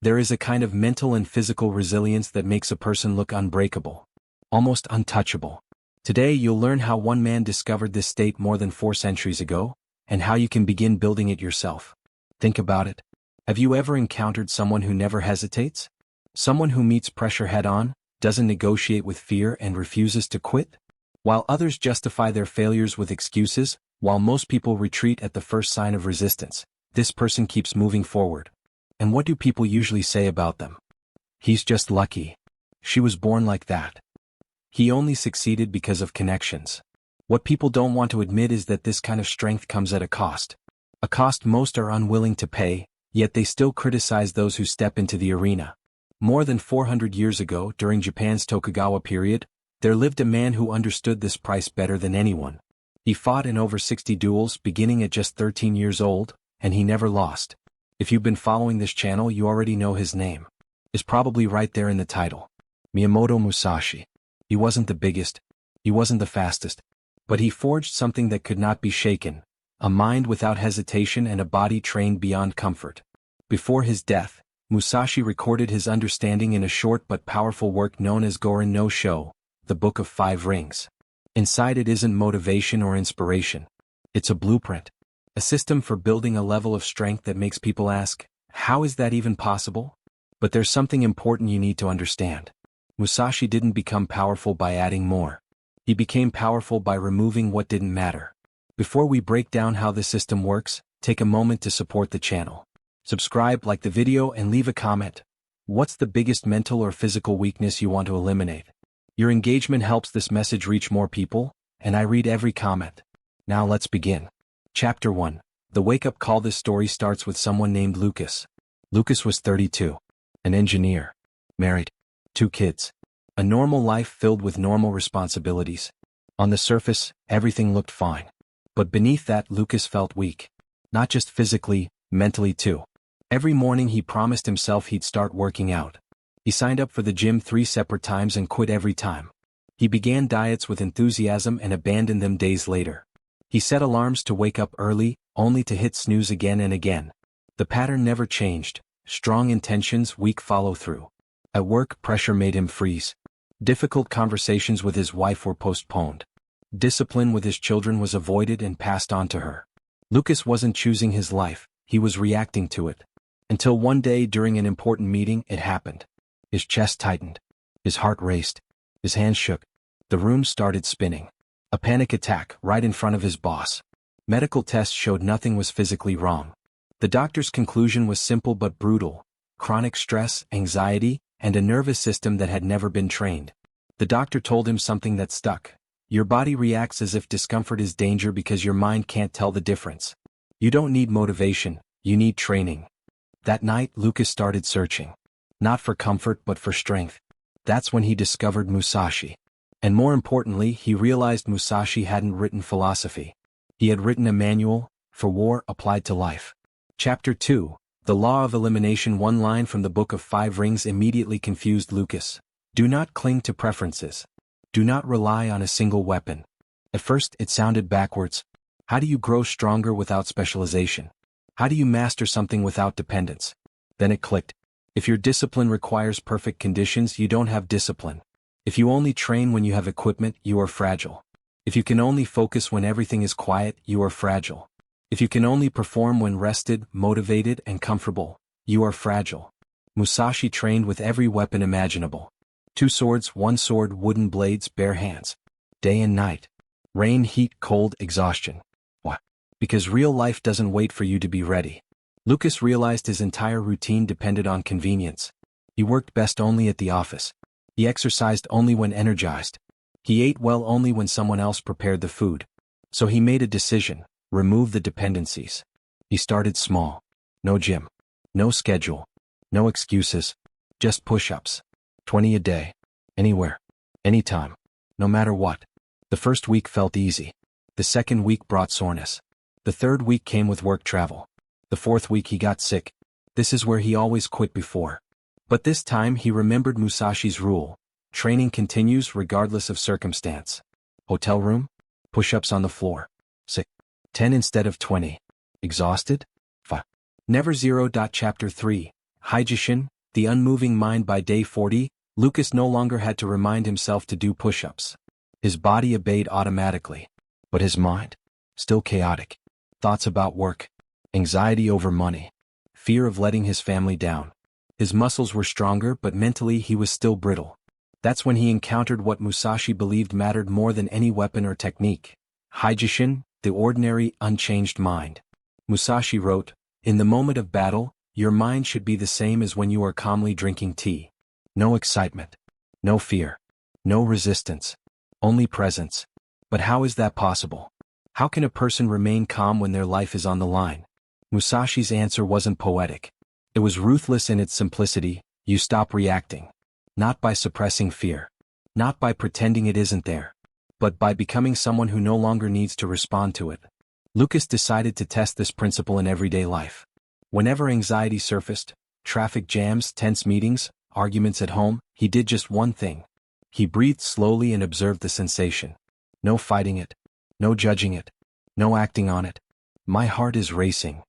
There is a kind of mental and physical resilience that makes a person look unbreakable, almost untouchable. Today you'll learn how one man discovered this state more than 4 centuries ago, and how you can begin building it yourself. Think about it. Have you ever encountered someone who never hesitates? Someone who meets pressure head-on, doesn't negotiate with fear and refuses to quit? While others justify their failures with excuses, while most people retreat at the first sign of resistance, this person keeps moving forward. And what do people usually say about them? He's just lucky. She was born like that. He only succeeded because of connections. What people don't want to admit is that this kind of strength comes at a cost. A cost most are unwilling to pay, yet they still criticize those who step into the arena. More than 400 years ago, during Japan's Tokugawa period, there lived a man who understood this price better than anyone. He fought in over 60 duels beginning at just 13 years old, and he never lost. If you've been following this channel, you already know his name. It's probably right there in the title. Miyamoto Musashi. He wasn't the biggest, he wasn't the fastest, but he forged something that could not be shaken, a mind without hesitation and a body trained beyond comfort. Before his death, Musashi recorded his understanding in a short but powerful work known as Gorin no Sho, the Book of 5 Rings. Inside it isn't motivation or inspiration. It's a blueprint, a system for building a level of strength that makes people ask, how is that even possible? But there's something important you need to understand. Musashi didn't become powerful by adding more. He became powerful by removing what didn't matter. Before we break down how the system works, take a moment to support the channel. Subscribe, like the video, and leave a comment. What's the biggest mental or physical weakness you want to eliminate? Your engagement helps this message reach more people, and I read every comment. Now let's begin. Chapter 1. The Wake-Up Call. This story starts with someone named Lucas. Lucas was 32. An engineer. Married. 2 kids. A normal life filled with normal responsibilities. On the surface, everything looked fine. But beneath that, Lucas felt weak. Not just physically, mentally too. Every morning he promised himself he'd start working out. He signed up for the gym 3 separate times and quit every time. He began diets with enthusiasm and abandoned them days later. He set alarms to wake up early, only to hit snooze again and again. The pattern never changed. Strong intentions, weak follow-through. At work, pressure made him freeze. Difficult conversations with his wife were postponed. Discipline with his children was avoided and passed on to her. Lucas wasn't choosing his life, he was reacting to it. Until one day during an important meeting, it happened. His chest tightened. His heart raced. His hands shook. The room started spinning. A panic attack right in front of his boss. Medical tests showed nothing was physically wrong. The doctor's conclusion was simple but brutal. Chronic stress, anxiety, and a nervous system that had never been trained. The doctor told him something that stuck. Your body reacts as if discomfort is danger because your mind can't tell the difference. You don't need motivation, you need training. That night, Lucas started searching. Not for comfort but for strength. That's when he discovered Musashi. And more importantly, he realized Musashi hadn't written philosophy. He had written a manual, for war applied to life. Chapter 2. The Law of Elimination. One line from the Book of 5 Rings immediately confused Lucas. Do not cling to preferences. Do not rely on a single weapon. At first, it sounded backwards. How do you grow stronger without specialization? How do you master something without dependence? Then it clicked. If your discipline requires perfect conditions, you don't have discipline. If you only train when you have equipment, you are fragile. If you can only focus when everything is quiet, you are fragile. If you can only perform when rested, motivated, and comfortable, you are fragile. Musashi trained with every weapon imaginable. 2 swords, 1 sword, wooden blades, bare hands. Day and night. Rain, heat, cold, exhaustion. Why? Because real life doesn't wait for you to be ready. Lucas realized his entire routine depended on convenience. He worked best only at the office. He exercised only when energized. He ate well only when someone else prepared the food. So he made a decision. Remove the dependencies. He started small. No gym. No schedule. No excuses. Just push-ups. 20 a day. Anywhere. Anytime. No matter what. The first week felt easy. The second week brought soreness. The third week came with work travel. The fourth week he got sick. This is where he always quit before. But this time he remembered Musashi's rule. Training continues regardless of circumstance. Hotel room? Push-ups on the floor. Sick. 10 instead of 20. Exhausted? 5. Never zero. Chapter 3. Hydration. The unmoving mind. By day 40, Lucas no longer had to remind himself to do push-ups. His body obeyed automatically. But his mind? Still chaotic. Thoughts about work. Anxiety over money. Fear of letting his family down. His muscles were stronger, but mentally he was still brittle. That's when he encountered what Musashi believed mattered more than any weapon or technique. Hijishin, the ordinary, unchanged mind. Musashi wrote, "In the moment of battle, your mind should be the same as when you are calmly drinking tea. No excitement. No fear. No resistance. Only presence." But how is that possible? How can a person remain calm when their life is on the line? Musashi's answer wasn't poetic. It was ruthless in its simplicity. You stop reacting. Not by suppressing fear. Not by pretending it isn't there. But by becoming someone who no longer needs to respond to it. Lucas decided to test this principle in everyday life. Whenever anxiety surfaced, traffic jams, tense meetings, arguments at home, he did just one thing. He breathed slowly and observed the sensation. No fighting it. No judging it. No acting on it. My heart is racing.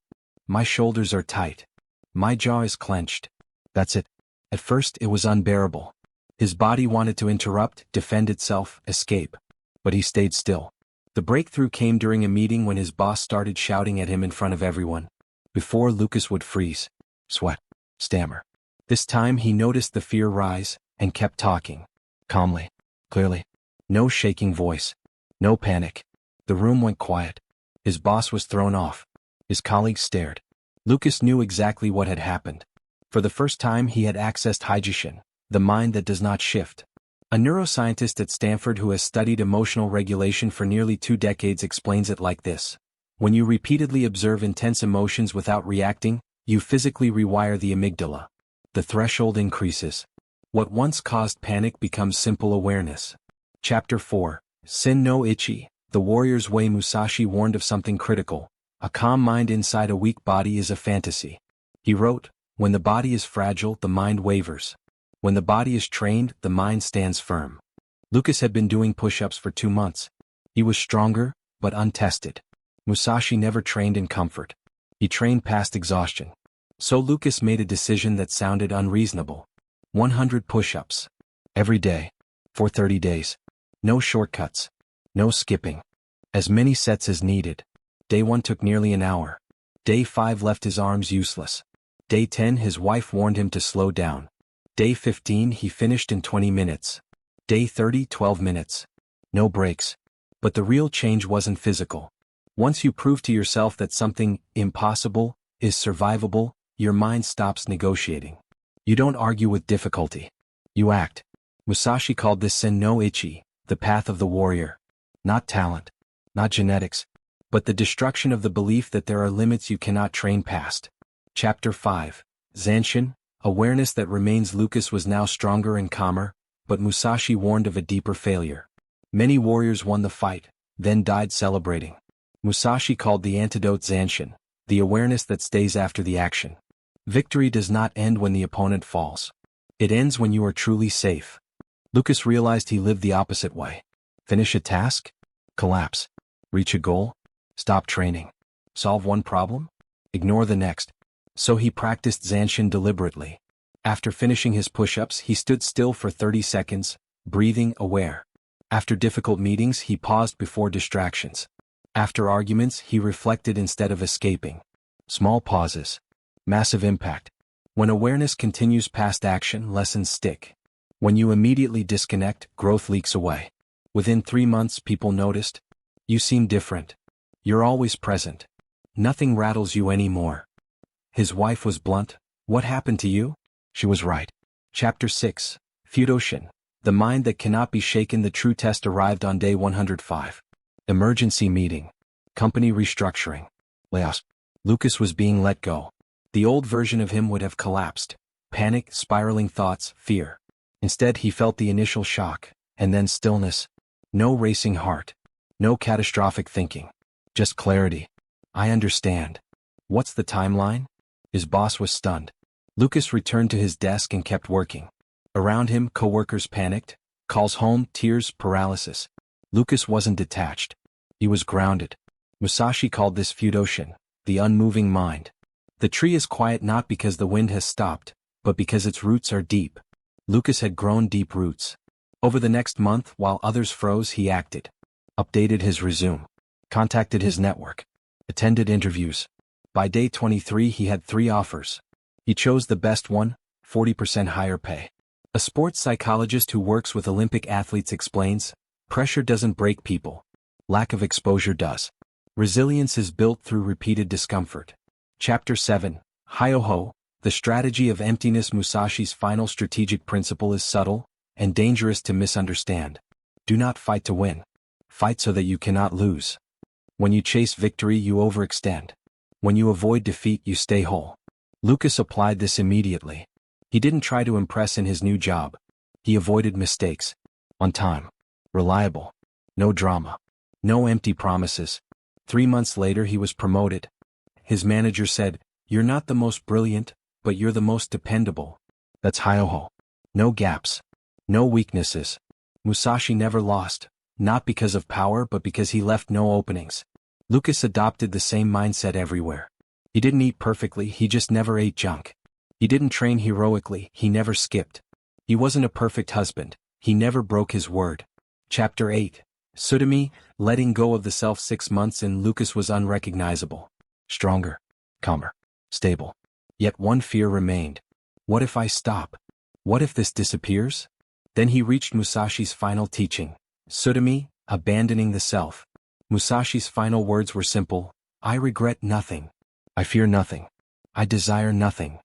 My shoulders are tight. My jaw is clenched. That's it. At first it was unbearable. His body wanted to interrupt, defend itself, escape. But he stayed still. The breakthrough came during a meeting when his boss started shouting at him in front of everyone. Before, Lucas would freeze, sweat, stammer. This time he noticed the fear rise, and kept talking. Calmly. Clearly. No shaking voice. No panic. The room went quiet. His boss was thrown off. His colleagues stared. Lucas knew exactly what had happened. For the first time he had accessed hijishin, the mind that does not shift. A neuroscientist at Stanford who has studied emotional regulation for nearly 2 decades explains it like this. When you repeatedly observe intense emotions without reacting, you physically rewire the amygdala. The threshold increases. What once caused panic becomes simple awareness. Chapter 4. Sen no Ichi, The Warrior's Way. Musashi warned of something critical. A calm mind inside a weak body is a fantasy. He wrote, "When the body is fragile, the mind wavers. When the body is trained, the mind stands firm." Lucas had been doing push-ups for 2 months. He was stronger, but untested. Musashi never trained in comfort. He trained past exhaustion. So Lucas made a decision that sounded unreasonable. 100 push-ups. Every day. For 30 days. No shortcuts. No skipping. As many sets as needed. Day 1 took nearly an hour. Day 5 left his arms useless. Day 10 his wife warned him to slow down. Day 15 he finished in 20 minutes. Day 30 12 minutes. No breaks. But the real change wasn't physical. Once you prove to yourself that something impossible is survivable, your mind stops negotiating. You don't argue with difficulty. You act. Musashi called this Sen no Ichi, the path of the warrior. Not talent. Not genetics. But the destruction of the belief that there are limits you cannot train past. Chapter 5. Zanshin, Awareness that remains. Lucas was now stronger and calmer, but Musashi warned of a deeper failure. Many warriors won the fight, then died celebrating. Musashi called the antidote Zanshin, the awareness that stays after the action. Victory does not end when the opponent falls. It ends when you are truly safe. Lucas realized he lived the opposite way. Finish a task? Collapse. Reach a goal? Stop training. Solve one problem? Ignore the next. So he practiced Zanshin deliberately. After finishing his push-ups, he stood still for 30 seconds, breathing, aware. After difficult meetings, he paused before distractions. After arguments, he reflected instead of escaping. Small pauses. Massive impact. When awareness continues past action, lessons stick. When you immediately disconnect, growth leaks away. Within 3 months, people noticed. You seem different. You're always present. Nothing rattles you anymore. His wife was blunt. What happened to you? She was right. Chapter 6. Fudoshin, The Mind That Cannot Be Shaken. The true test arrived on day 105. Emergency meeting. Company restructuring. Layoffs. Lucas was being let go. The old version of him would have collapsed. Panic, spiraling thoughts, fear. Instead he felt the initial shock, and then stillness. No racing heart. No catastrophic thinking. Just clarity. I understand. What's the timeline? His boss was stunned. Lucas returned to his desk and kept working. Around him, coworkers panicked. Calls home, tears, paralysis. Lucas wasn't detached. He was grounded. Musashi called this Fudoshin, the unmoving mind. The tree is quiet not because the wind has stopped, but because its roots are deep. Lucas had grown deep roots. Over the next month, while others froze, he acted. Updated his resume. Contacted his network. Attended interviews. By day 23 he had 3 offers. He chose the best one, 40% higher pay. A sports psychologist who works with Olympic athletes explains, pressure doesn't break people. Lack of exposure does. Resilience is built through repeated discomfort. Chapter 7, Hi-Oh-Ho, the strategy of emptiness. Musashi's final strategic principle is subtle and dangerous to misunderstand. Do not fight to win. Fight so that you cannot lose. When you chase victory, you overextend. When you avoid defeat, you stay whole. Lucas applied this immediately. He didn't try to impress in his new job. He avoided mistakes. On time. Reliable. No drama. No empty promises. 3 months later he was promoted. His manager said, "You're not the most brilliant, but you're the most dependable." That's Hi-Oh-Ho. No gaps. No weaknesses. Musashi never lost, not because of power but because he left no openings. Lucas adopted the same mindset everywhere. He didn't eat perfectly, he just never ate junk. He didn't train heroically, he never skipped. He wasn't a perfect husband, he never broke his word. Chapter 8, Sudami, letting go of the self. 6 months in, Lucas was unrecognizable. Stronger. Calmer. Stable. Yet one fear remained. What if I stop? What if this disappears? Then he reached Musashi's final teaching. Sudami, abandoning the self. Musashi's final words were simple. I regret nothing. I fear nothing. I desire nothing.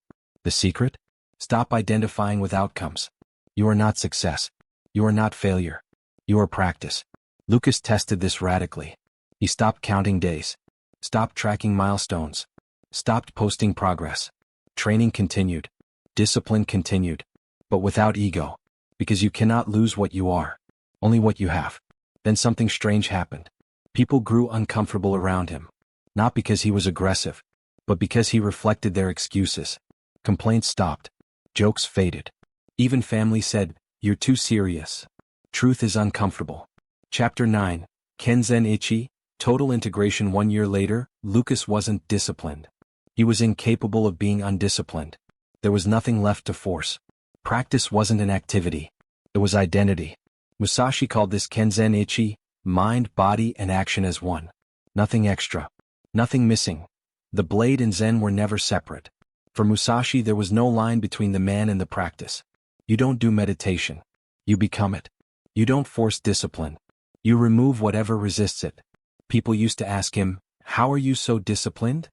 The secret? Stop identifying with outcomes. You are not success. You are not failure. You are practice. Lucas tested this radically. He stopped counting days. Stopped tracking milestones. Stopped posting progress. Training continued. Discipline continued. But without ego. Because you cannot lose what you are. Only what you have. Then something strange happened. People grew uncomfortable around him. Not because he was aggressive, but because he reflected their excuses. Complaints stopped. Jokes faded. Even family said, "You're too serious." Truth is uncomfortable. Chapter 9, Kenzen Ichi, total integration. 1 year later, Lucas wasn't disciplined. He was incapable of being undisciplined. There was nothing left to force. Practice wasn't an activity. It was identity. Musashi called this Kenzen Ichi, mind, body, and action as one. Nothing extra. Nothing missing. The blade and Zen were never separate. For Musashi there was no line between the man and the practice. You don't do meditation. You become it. You don't force discipline. You remove whatever resists it. People used to ask him, "How are you so disciplined?"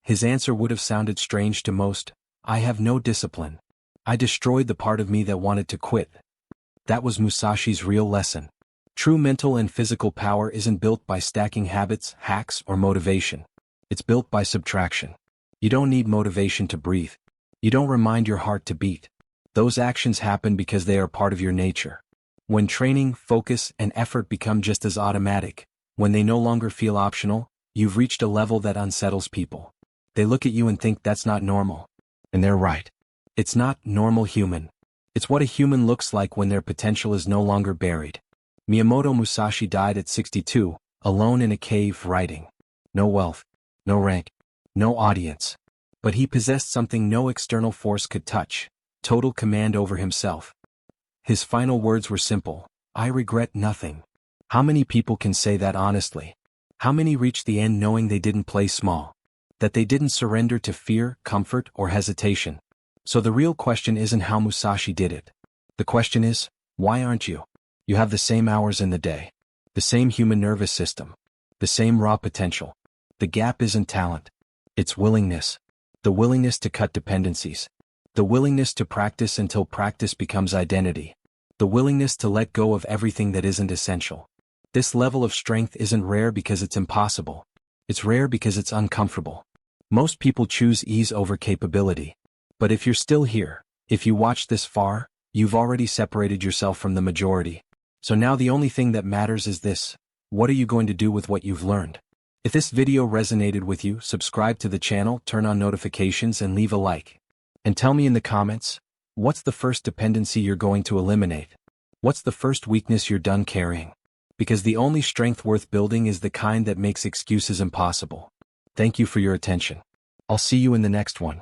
His answer would have sounded strange to most. "I have no discipline. I destroyed the part of me that wanted to quit." That was Musashi's real lesson. True mental and physical power isn't built by stacking habits, hacks, or motivation. It's built by subtraction. You don't need motivation to breathe. You don't remind your heart to beat. Those actions happen because they are part of your nature. When training, focus, and effort become just as automatic, when they no longer feel optional, you've reached a level that unsettles people. They look at you and think that's not normal. And they're right. It's not normal human. It's what a human looks like when their potential is no longer buried. Miyamoto Musashi died at 62, alone in a cave writing. No wealth, no rank, no audience. But he possessed something no external force could touch: total command over himself. His final words were simple: I regret nothing. How many people can say that honestly? How many reach the end knowing they didn't play small? That they didn't surrender to fear, comfort, or hesitation? So the real question isn't how Musashi did it. The question is, why aren't you? You have the same hours in the day. The same human nervous system. The same raw potential. The gap isn't talent. It's willingness. The willingness to cut dependencies. The willingness to practice until practice becomes identity. The willingness to let go of everything that isn't essential. This level of strength isn't rare because it's impossible. It's rare because it's uncomfortable. Most people choose ease over capability. But if you're still here, if you watched this far, you've already separated yourself from the majority. So now the only thing that matters is this: what are you going to do with what you've learned? If this video resonated with you, subscribe to the channel, turn on notifications, and leave a like. And tell me in the comments, what's the first dependency you're going to eliminate? What's the first weakness you're done carrying? Because the only strength worth building is the kind that makes excuses impossible. Thank you for your attention. I'll see you in the next one.